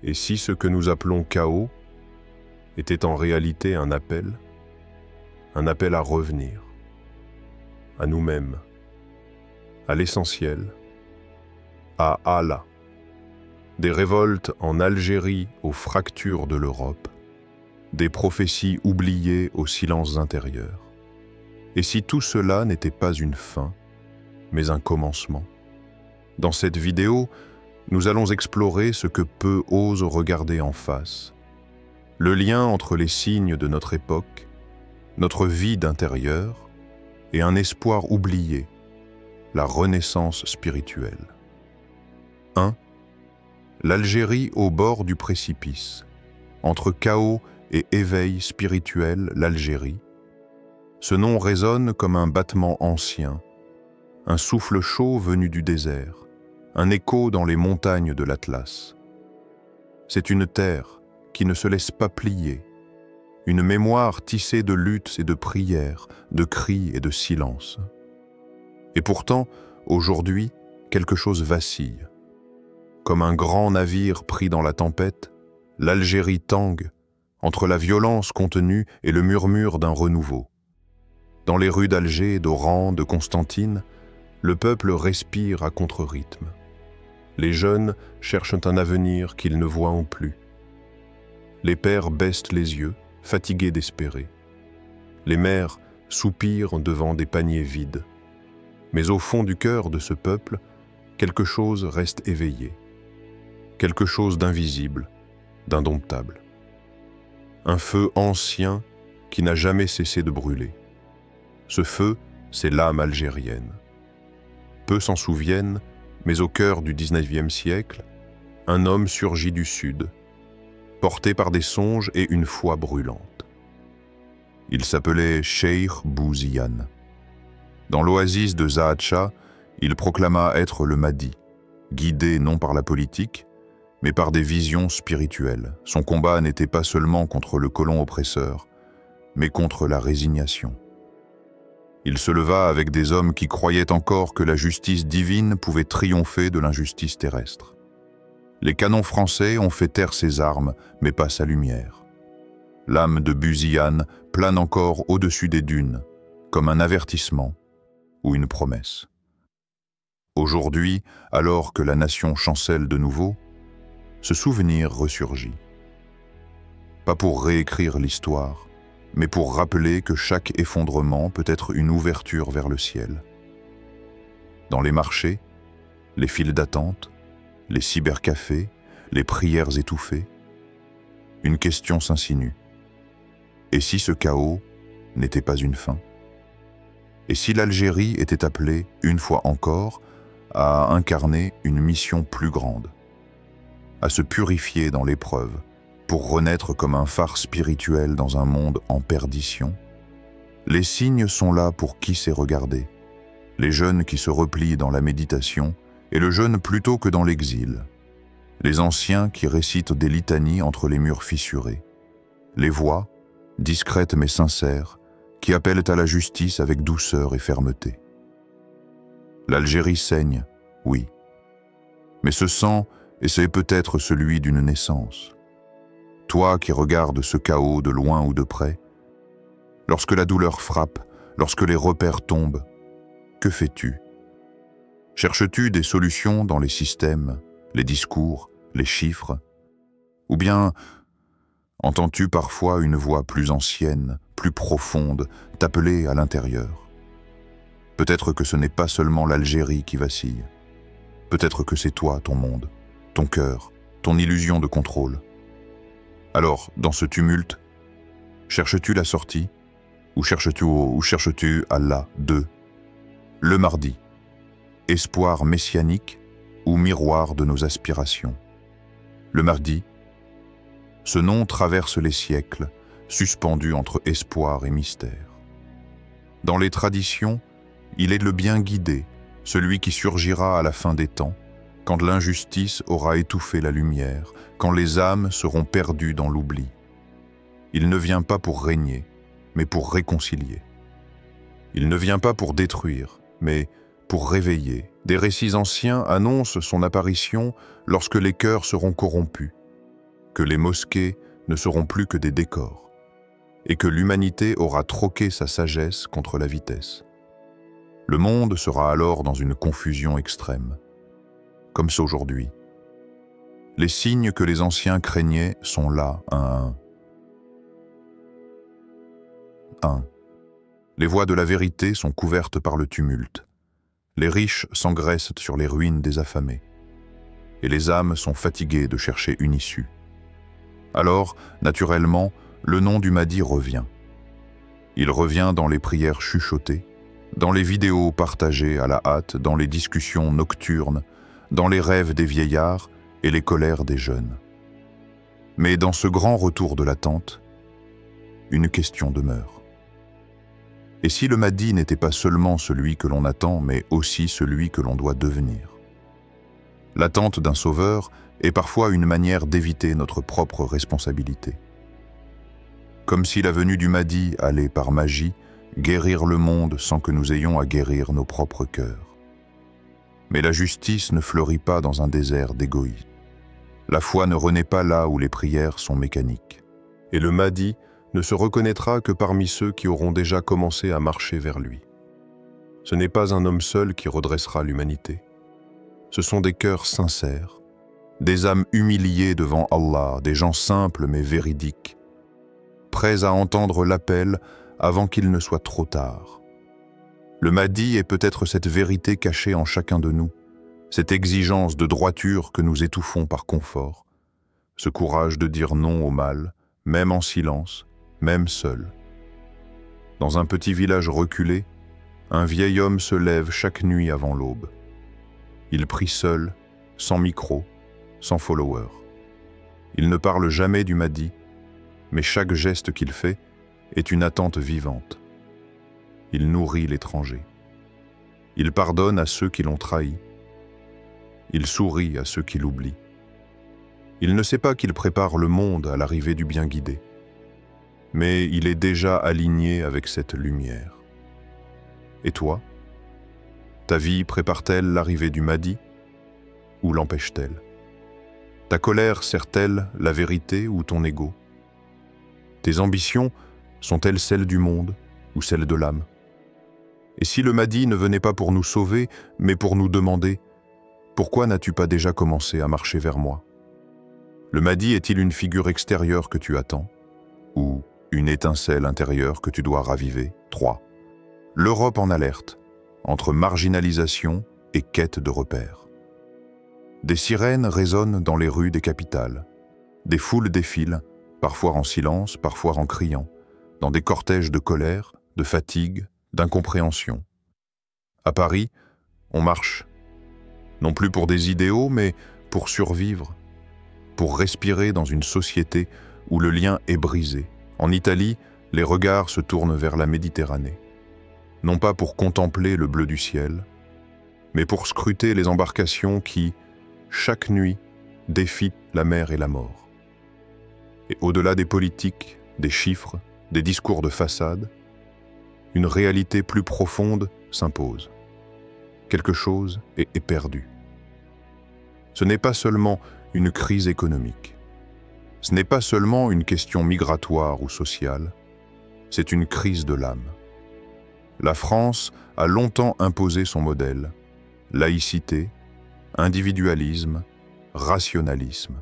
Et si ce que nous appelons chaos était en réalité un appel à revenir, à nous-mêmes, à l'essentiel, à Allah. Des révoltes en Algérie aux fractures de l'Europe, des prophéties oubliées aux silences intérieurs. Et si tout cela n'était pas une fin, mais un commencement? Dans cette vidéo, nous allons explorer ce que peu osent regarder en face. Le lien entre les signes de notre époque, notre vide intérieur et un espoir oublié, la renaissance spirituelle. 1. L'Algérie au bord du précipice. Entre chaos et éveil spirituel, l'Algérie. Ce nom résonne comme un battement ancien, un souffle chaud venu du désert, un écho dans les montagnes de l'Atlas. C'est une terre qui ne se laisse pas plier, une mémoire tissée de luttes et de prières, de cris et de silence. Et pourtant, aujourd'hui, quelque chose vacille. Comme un grand navire pris dans la tempête, l'Algérie tangue entre la violence contenue et le murmure d'un renouveau. Dans les rues d'Alger, d'Oran, de Constantine, le peuple respire à contre-rythme. Les jeunes cherchent un avenir qu'ils ne voient plus. Les pères baissent les yeux, fatigués d'espérer. Les mères soupirent devant des paniers vides. Mais au fond du cœur de ce peuple, quelque chose reste éveillé. Quelque chose d'invisible, d'indomptable. Un feu ancien qui n'a jamais cessé de brûler. Ce feu, c'est l'âme algérienne. Peu s'en souviennent, mais au cœur du XIXe siècle, un homme surgit du sud, porté par des songes et une foi brûlante. Il s'appelait Cheikh Bouziane. Dans l'oasis de Zaatcha, il proclama être le Mahdi, guidé non par la politique, mais par des visions spirituelles. Son combat n'était pas seulement contre le colon oppresseur, mais contre la résignation. Il se leva avec des hommes qui croyaient encore que la justice divine pouvait triompher de l'injustice terrestre. Les canons français ont fait taire ses armes, mais pas sa lumière. L'âme de Bouziane plane encore au-dessus des dunes, comme un avertissement ou une promesse. Aujourd'hui, alors que la nation chancelle de nouveau, ce souvenir ressurgit. Pas pour réécrire l'histoire, mais pour rappeler que chaque effondrement peut être une ouverture vers le ciel. Dans les marchés, les files d'attente, les cybercafés, les prières étouffées, une question s'insinue. Et si ce chaos n'était pas une fin? Et si l'Algérie était appelée, une fois encore, à incarner une mission plus grande, à se purifier dans l'épreuve, pour renaître comme un phare spirituel dans un monde en perdition? Les signes sont là pour qui sait regarder, les jeunes qui se replient dans la méditation et le jeune plutôt que dans l'exil, les anciens qui récitent des litanies entre les murs fissurés, les voix, discrètes mais sincères, qui appellent à la justice avec douceur et fermeté. L'Algérie saigne, oui, mais ce sang, et c'est peut-être celui d'une naissance. Toi qui regardes ce chaos de loin ou de près, lorsque la douleur frappe, lorsque les repères tombent, que fais-tu? Cherches-tu des solutions dans les systèmes, les discours, les chiffres? Ou bien entends-tu parfois une voix plus ancienne, plus profonde, t'appeler à l'intérieur? Peut-être que ce n'est pas seulement l'Algérie qui vacille. Peut-être que c'est toi, ton monde, ton cœur, ton illusion de contrôle. Alors, dans ce tumulte, cherches-tu la sortie? Ou cherches-tu Allah, le Mahdi, espoir messianique ou miroir de nos aspirations? Le Mahdi, ce nom traverse les siècles, suspendu entre espoir et mystère. Dans les traditions, il est le bien guidé, celui qui surgira à la fin des temps, quand l'injustice aura étouffé la lumière, quand les âmes seront perdues dans l'oubli. Il ne vient pas pour régner, mais pour réconcilier. Il ne vient pas pour détruire, mais pour réveiller. Des récits anciens annoncent son apparition lorsque les cœurs seront corrompus, que les mosquées ne seront plus que des décors, et que l'humanité aura troqué sa sagesse contre la vitesse. Le monde sera alors dans une confusion extrême, comme c'est aujourd'hui. Les signes que les anciens craignaient sont là, un à un. 1. Les voies de la vérité sont couvertes par le tumulte. Les riches s'engraissent sur les ruines des affamés. Et les âmes sont fatiguées de chercher une issue. Alors, naturellement, le nom du Mahdi revient. Il revient dans les prières chuchotées, dans les vidéos partagées à la hâte, dans les discussions nocturnes, dans les rêves des vieillards et les colères des jeunes. Mais dans ce grand retour de l'attente, une question demeure. Et si le Mahdi n'était pas seulement celui que l'on attend, mais aussi celui que l'on doit devenir? L'attente d'un sauveur est parfois une manière d'éviter notre propre responsabilité. Comme si la venue du Mahdi allait par magie guérir le monde sans que nous ayons à guérir nos propres cœurs. Mais la justice ne fleurit pas dans un désert d'égoïsme. La foi ne renaît pas là où les prières sont mécaniques. Et le Mahdi ne se reconnaîtra que parmi ceux qui auront déjà commencé à marcher vers lui. Ce n'est pas un homme seul qui redressera l'humanité. Ce sont des cœurs sincères, des âmes humiliées devant Allah, des gens simples mais véridiques, prêts à entendre l'appel avant qu'il ne soit trop tard. Le Mahdi est peut-être cette vérité cachée en chacun de nous, cette exigence de droiture que nous étouffons par confort, ce courage de dire non au mal, même en silence, même seul. Dans un petit village reculé, un vieil homme se lève chaque nuit avant l'aube. Il prie seul, sans micro, sans follower. Il ne parle jamais du Mahdi, mais chaque geste qu'il fait est une attente vivante. Il nourrit l'étranger. Il pardonne à ceux qui l'ont trahi. Il sourit à ceux qui l'oublient. Il ne sait pas qu'il prépare le monde à l'arrivée du bien guidé, mais il est déjà aligné avec cette lumière. Et toi? Ta vie prépare-t-elle l'arrivée du Mahdi ou l'empêche-t-elle? Ta colère sert-elle la vérité ou ton ego? Tes ambitions sont-elles celles du monde ou celles de l'âme? Et si le Mahdi ne venait pas pour nous sauver, mais pour nous demander « Pourquoi n'as-tu pas déjà commencé à marcher vers moi ?» Le Mahdi est-il une figure extérieure que tu attends ou une étincelle intérieure que tu dois raviver? 3. L'Europe en alerte, entre marginalisation et quête de repères. Des sirènes résonnent dans les rues des capitales. Des foules défilent, parfois en silence, parfois en criant, dans des cortèges de colère, de fatigue, d'incompréhension. À Paris, on marche, non plus pour des idéaux, mais pour survivre, pour respirer dans une société où le lien est brisé. En Italie, les regards se tournent vers la Méditerranée, non pas pour contempler le bleu du ciel, mais pour scruter les embarcations qui, chaque nuit, défient la mer et la mort. Et au-delà des politiques, des chiffres, des discours de façade, une réalité plus profonde s'impose. Quelque chose est perdu. Ce n'est pas seulement une crise économique. Ce n'est pas seulement une question migratoire ou sociale, c'est une crise de l'âme. La France a longtemps imposé son modèle, laïcité, individualisme, rationalisme.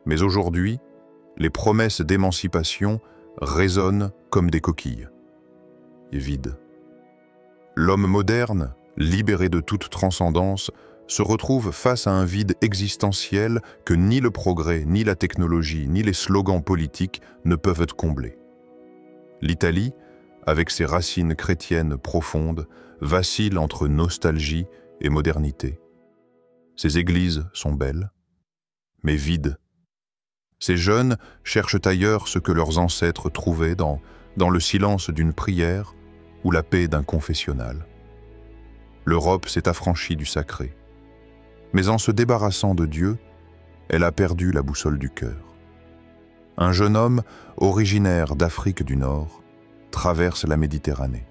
Mais aujourd'hui, les promesses d'émancipation résonnent comme des coquilles, et vides. L'homme moderne, libéré de toute transcendance, se retrouve face à un vide existentiel que ni le progrès, ni la technologie, ni les slogans politiques ne peuvent combler. L'Italie, avec ses racines chrétiennes profondes, vacille entre nostalgie et modernité. Ses églises sont belles, mais vides. Ces jeunes cherchent ailleurs ce que leurs ancêtres trouvaient dans le silence d'une prière ou la paix d'un confessionnal. L'Europe s'est affranchie du sacré. Mais en se débarrassant de Dieu, elle a perdu la boussole du cœur. Un jeune homme, originaire d'Afrique du Nord, traverse la Méditerranée.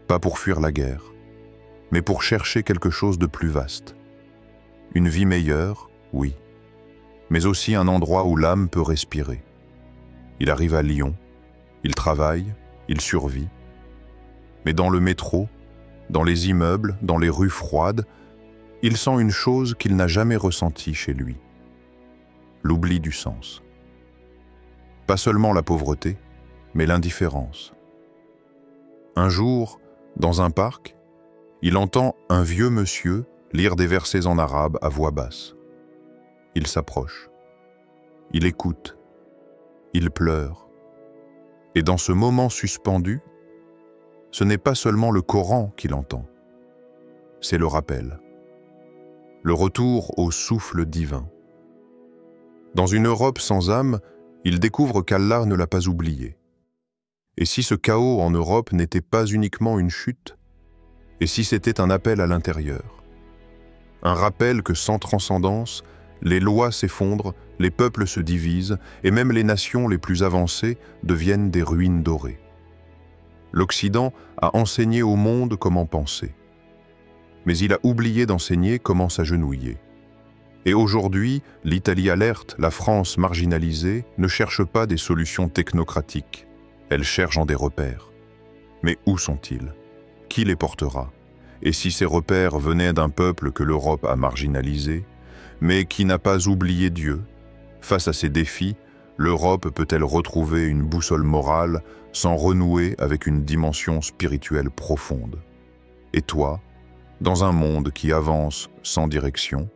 Pas pour fuir la guerre, mais pour chercher quelque chose de plus vaste. Une vie meilleure, oui, mais aussi un endroit où l'âme peut respirer. Il arrive à Lyon, il travaille, il survit. Mais dans le métro, dans les immeubles, dans les rues froides, il sent une chose qu'il n'a jamais ressentie chez lui. L'oubli du sens. Pas seulement la pauvreté, mais l'indifférence. Un jour, dans un parc, il entend un vieux monsieur lire des versets en arabe à voix basse. Il s'approche. Il écoute. Il pleure. Et dans ce moment suspendu, ce n'est pas seulement le Coran qu'il entend. C'est le rappel. Le retour au souffle divin. Dans une Europe sans âme, il découvre qu'Allah ne l'a pas oublié. Et si ce chaos en Europe n'était pas uniquement une chute, et si c'était un appel à l'intérieur? Un rappel que sans transcendance, les lois s'effondrent, les peuples se divisent, et même les nations les plus avancées deviennent des ruines dorées. L'Occident a enseigné au monde comment penser. Mais il a oublié d'enseigner comment s'agenouiller. Et aujourd'hui, l'Italie alerte, la France marginalisée, ne cherche pas des solutions technocratiques. Elle cherche en des repères. Mais où sont-ils? Qui les portera? Et si ces repères venaient d'un peuple que l'Europe a marginalisé, mais qui n'a pas oublié Dieu? Face à ces défis, l'Europe peut-elle retrouver une boussole morale sans renouer avec une dimension spirituelle profonde? Et toi, dans un monde qui avance sans direction,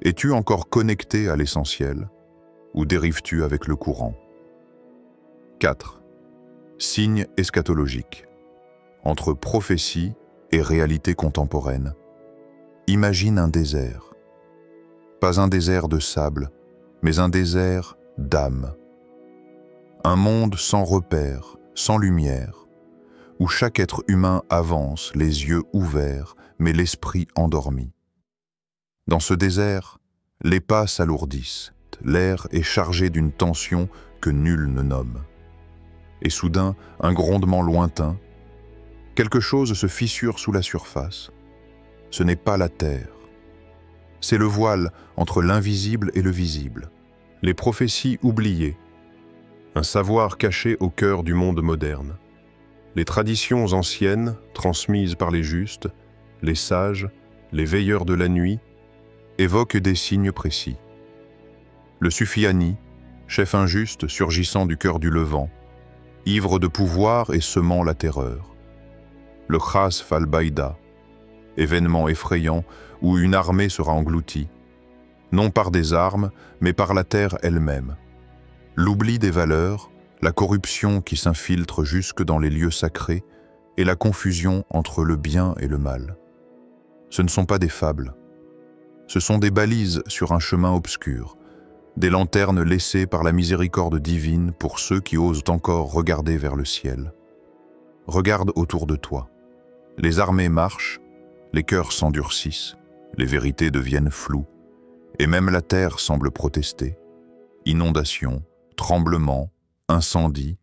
es-tu encore connecté à l'essentiel ou dérives-tu avec le courant? 4. Signe eschatologique. Entre prophétie et réalité contemporaine. Imagine un désert. Pas un désert de sable, mais un désert d'âme. Un monde sans repères, sans lumière, où chaque être humain avance, les yeux ouverts, mais l'esprit endormi. Dans ce désert, les pas s'alourdissent, l'air est chargé d'une tension que nul ne nomme. Et soudain, un grondement lointain, quelque chose se fissure sous la surface. Ce n'est pas la terre. C'est le voile entre l'invisible et le visible. Les prophéties oubliées, un savoir caché au cœur du monde moderne. Les traditions anciennes, transmises par les justes, les sages, les veilleurs de la nuit, évoquent des signes précis. Le Sufyani, chef injuste surgissant du cœur du Levant, ivre de pouvoir et semant la terreur. Le Khasf al-Baïda, événement effrayant où une armée sera engloutie, non par des armes, mais par la terre elle-même. L'oubli des valeurs, la corruption qui s'infiltre jusque dans les lieux sacrés et la confusion entre le bien et le mal. Ce ne sont pas des fables. Ce sont des balises sur un chemin obscur, des lanternes laissées par la miséricorde divine pour ceux qui osent encore regarder vers le ciel. Regarde autour de toi. Les armées marchent, les cœurs s'endurcissent, les vérités deviennent floues, et même la terre semble protester. Inondations, tremblements, incendies.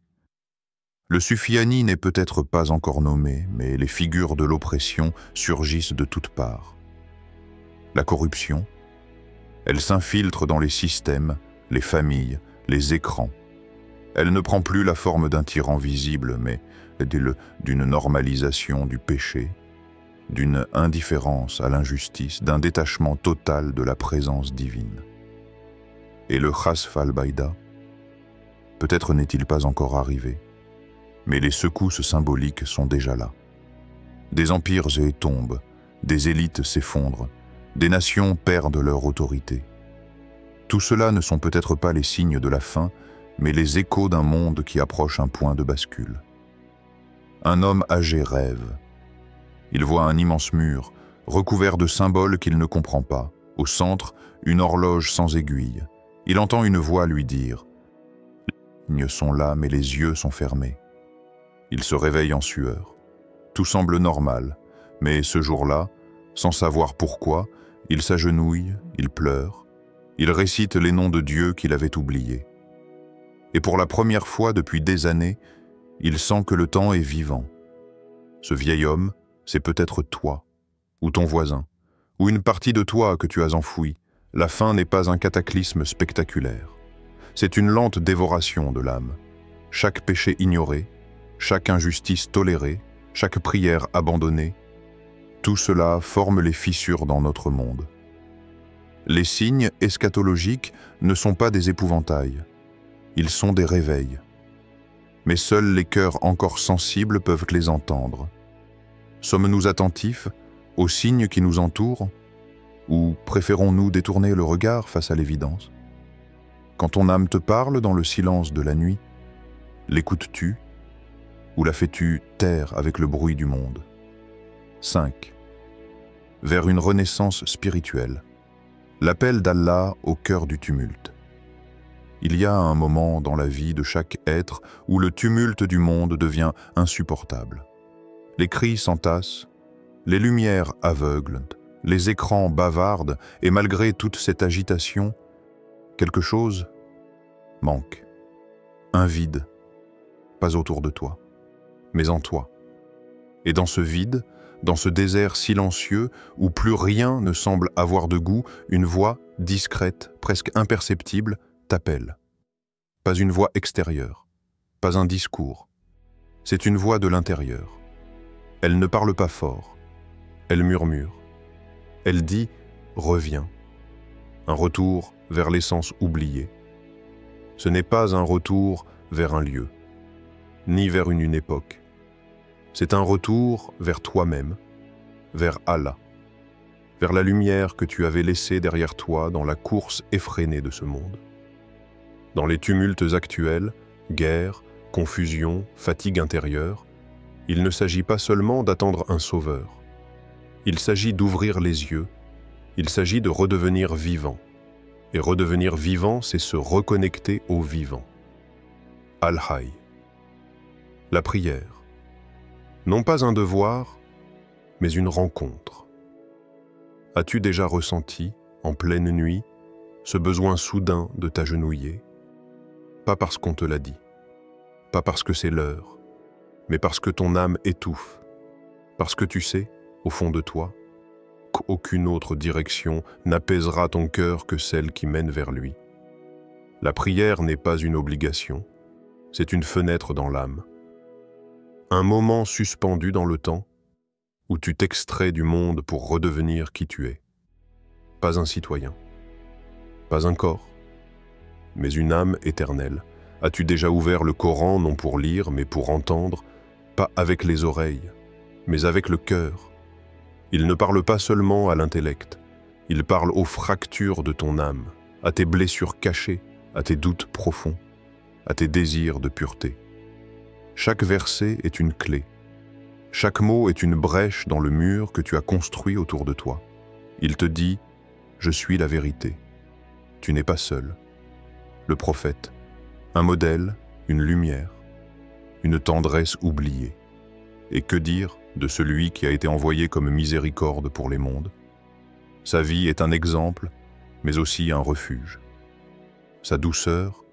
Le Sufyani n'est peut-être pas encore nommé, mais les figures de l'oppression surgissent de toutes parts. La corruption, elle s'infiltre dans les systèmes, les familles, les écrans. Elle ne prend plus la forme d'un tyran visible, mais d'une normalisation du péché, d'une indifférence à l'injustice, d'un détachement total de la présence divine. Et le Khasf al-Baïda, peut-être n'est-il pas encore arrivé, mais les secousses symboliques sont déjà là. Des empires tombent, des élites s'effondrent, des nations perdent leur autorité. Tout cela ne sont peut-être pas les signes de la fin, mais les échos d'un monde qui approche un point de bascule. Un homme âgé rêve. Il voit un immense mur, recouvert de symboles qu'il ne comprend pas. Au centre, une horloge sans aiguille. Il entend une voix lui dire « Les lignes sont là, mais les yeux sont fermés. » Il se réveille en sueur. Tout semble normal, mais ce jour-là, sans savoir pourquoi, il s'agenouille, il pleure, il récite les noms de Dieu qu'il avait oubliés. Et pour la première fois depuis des années, il sent que le temps est vivant. Ce vieil homme, c'est peut-être toi, ou ton voisin, ou une partie de toi que tu as enfouie, La fin n'est pas un cataclysme spectaculaire. C'est une lente dévoration de l'âme. Chaque péché ignoré, chaque injustice tolérée, chaque prière abandonnée, tout cela forme les fissures dans notre monde. Les signes eschatologiques ne sont pas des épouvantails, ils sont des réveils. Mais seuls les cœurs encore sensibles peuvent les entendre. Sommes-nous attentifs aux signes qui nous entourent, ou préférons-nous détourner le regard face à l'évidence? Quand ton âme te parle dans le silence de la nuit, l'écoutes-tu ou la fais-tu taire avec le bruit du monde? 5. Vers une renaissance spirituelle. L'appel d'Allah au cœur du tumulte. Il y a un moment dans la vie de chaque être où le tumulte du monde devient insupportable. Les cris s'entassent, les lumières aveuglent, les écrans bavardent, et malgré toute cette agitation, quelque chose manque. Un vide, pas autour de toi, mais en toi. Et dans ce vide, dans ce désert silencieux où plus rien ne semble avoir de goût, une voix discrète, presque imperceptible, t'appelle. Pas une voix extérieure, pas un discours. C'est une voix de l'intérieur. Elle ne parle pas fort, elle murmure. Elle dit « reviens ». Un retour vers l'essence oubliée. Ce n'est pas un retour vers un lieu, ni vers une époque. C'est un retour vers toi-même, vers Allah, vers la lumière que tu avais laissée derrière toi dans la course effrénée de ce monde. Dans les tumultes actuels, guerre, confusion, fatigue intérieure, il ne s'agit pas seulement d'attendre un sauveur. Il s'agit d'ouvrir les yeux, il s'agit de redevenir vivant. Et redevenir vivant, c'est se reconnecter au vivant. Al-Hayy. La prière. Non pas un devoir, mais une rencontre. As-tu déjà ressenti, en pleine nuit, ce besoin soudain de t'agenouiller? Pas parce qu'on te l'a dit, pas parce que c'est l'heure, mais parce que ton âme étouffe, parce que tu sais, au fond de toi, qu'aucune autre direction n'apaisera ton cœur que celle qui mène vers lui. La prière n'est pas une obligation, c'est une fenêtre dans l'âme. Un moment suspendu dans le temps, où tu t'extrais du monde pour redevenir qui tu es. Pas un citoyen, pas un corps, mais une âme éternelle. As-tu déjà ouvert le Coran non pour lire, mais pour entendre, pas avec les oreilles, mais avec le cœur? Il ne parle pas seulement à l'intellect, il parle aux fractures de ton âme, à tes blessures cachées, à tes doutes profonds, à tes désirs de pureté. Chaque verset est une clé. Chaque mot est une brèche dans le mur que tu as construit autour de toi. Il te dit « Je suis la vérité ». Tu n'es pas seul. Le prophète, un modèle, une lumière, une tendresse oubliée. Et que dire de celui qui a été envoyé comme miséricorde pour les mondes? Sa vie est un exemple, mais aussi un refuge. Sa douceur,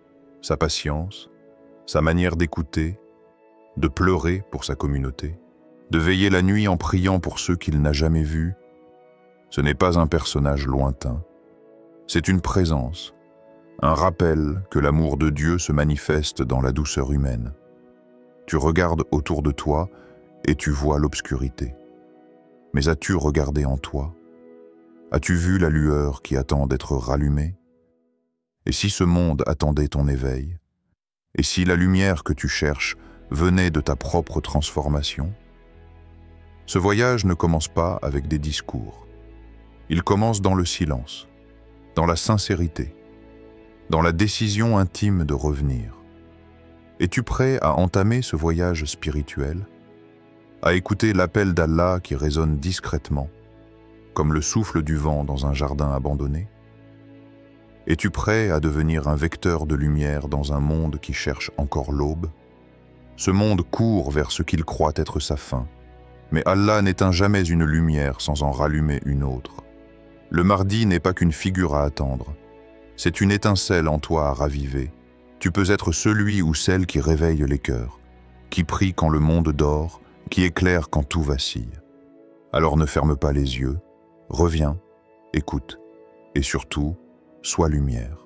sa patience, sa manière d'écouter, de pleurer pour sa communauté, de veiller la nuit en priant pour ceux qu'il n'a jamais vus, ce n'est pas un personnage lointain. C'est une présence, un rappel que l'amour de Dieu se manifeste dans la douceur humaine. Tu regardes autour de toi et tu vois l'obscurité. Mais as-tu regardé en toi? As-tu vu la lueur qui attend d'être rallumée? Et si ce monde attendait ton éveil? Et si la lumière que tu cherches venait de ta propre transformation? Ce voyage ne commence pas avec des discours. Il commence dans le silence, dans la sincérité, dans la décision intime de revenir. Es-tu prêt à entamer ce voyage spirituel? À écouter l'appel d'Allah qui résonne discrètement, comme le souffle du vent dans un jardin abandonné? Es-tu prêt à devenir un vecteur de lumière dans un monde qui cherche encore l'aube? Ce monde court vers ce qu'il croit être sa fin, mais Allah n'éteint jamais une lumière sans en rallumer une autre. Le mardi n'est pas qu'une figure à attendre, c'est une étincelle en toi à raviver. Tu peux être celui ou celle qui réveille les cœurs, qui prie quand le monde dort, qui éclaire quand tout vacille. Alors ne ferme pas les yeux, reviens, écoute, et surtout, sois lumière.